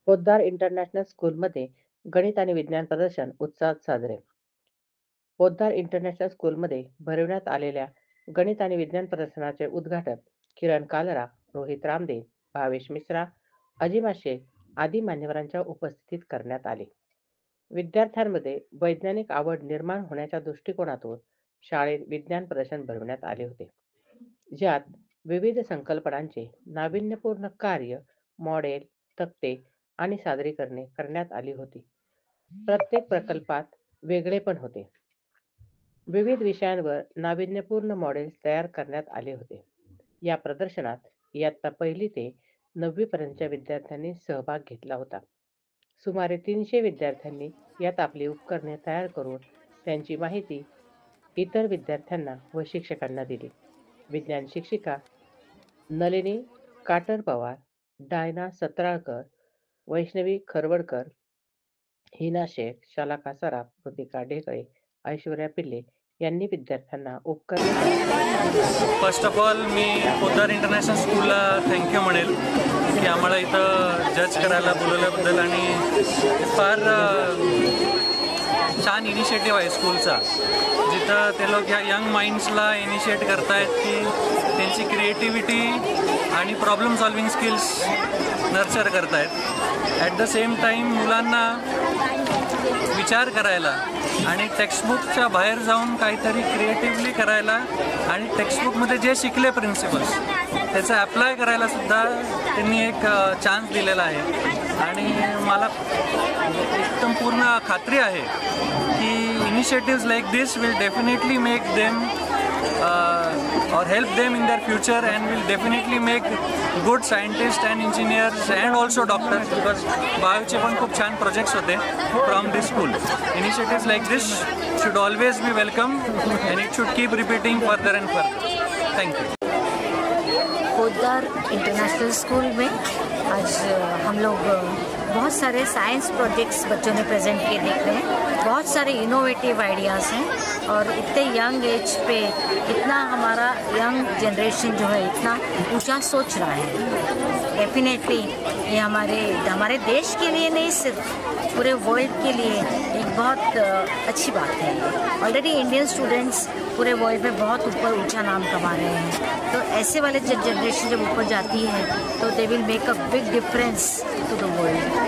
Poddar international स्कूलमध्ये गणित आणि विज्ञान प्रदर्शन उत्साहात साजरे. पोद्दार इंटरनॅशनल स्कूलमध्ये भरवण्यात आलेल्या गणित आणि विज्ञान प्रदर्शनाचे उद्घाटन किरण कालरा, रोहित रामदेव, भावेश मिश्रा, अजिमा शेख आदी मान्यवरांच्या उपस्थितीत करण्यात आले. विद्यार्थ्यांमध्ये वैज्ञानिक आवड निर्माण होण्याच्या दृष्टिकोनातून शाळेत विज्ञान प्रदर्शन भरवण्यात आले होते. ज्यात विविध संकल्पनांचे नाविन्यपूर्ण कार्य, मॉडेल, तक्ते आणि सादरीकरणे करण्यात आली होती. प्रत्येक प्रकल्पात वेगळेपण होते. विविध विषयांवर नाविन्यपूर्ण मॉडेल्स तयार करण्यात आले होते. या प्रदर्शनात इयत्ता 1ली ते 9वी पर्यंतच्या विद्यार्थ्यांनी सहभाग घेतला होता. सुमारे 300 विद्यार्थ्यांनी यात आपली उपकरणे तयार करून त्यांची माहिती इतर विद्यार्थ्यांना व शिक्षकांना दिली. विज्ञान शिक्षिका नलिनी काटर पवार, डायना सत्राळकर, वैष्णवी खरवडकर, हिना शेख, शालाका सराफ, कृतिका ढेकळे, ऐश्वर्या पिल्ले यांनी विद्यार्थ्यांना उपकरणे first of all me Poddar international स्कूलला थँक्यू म्हणेल की आम्हाला इथं जज करायला बोलवल्याबद्दल. आणि फार छान इनिशिएटिव्ह आहे स्कूलचा, जिथं ते लोक ह्या यंग माइंड्सला इनिशिएट करतायत की त्यांची क्रिएटिव्हिटी आणि प्रॉब्लेम सॉल्विंग स्किल्स नर्चर करतायत. ॲट द सेम टाईम मुलांना विचार करायला आणि टेक्स्टबुकच्या बाहेर जाऊन काहीतरी क्रिएटिव्हली करायला आणि टेक्स्टबुकमध्ये जे शिकले प्रिन्सिपल्स त्याचं ॲप्लाय करायला सुद्धा त्यांनी एक चान्स दिलेला आहे. आणि मला एकदम पूर्ण खात्री आहे की initiatives like this will definitely make them or help them in their future and will definitely make good scientists and engineers and also doctors, because बायोचे पण खूप छान प्रोजेक्ट्स होते from this school. Initiatives like this should always be welcome and it should keep repeating further and further. Thank you. Poddar international school में आज हम लोग बहुत सारे science projects बच्चों ने प्रेजेंट किए देख रहे हैं. बहुत सारे इनोवेटिव आइडियाज़ हैं और इतने यंग एज पे इतना हमारा यंग जनरेशन जो है इतना ऊंचा सोच रहा है. डेफिनेटली ये हमारे देश के लिए नहीं, सिर्फ पूरे वर्ल्ड के लिए एक बहुत अच्छी बात है. ऑलरेडी इंडियन स्टूडेंट्स पूरे वर्ल्ड में बहुत ऊपर ऊंचा नाम कमा रहे हैं. तो ऐसे वाले जनरेशन जब ऊपर जाती है तो they will make a big difference to the world.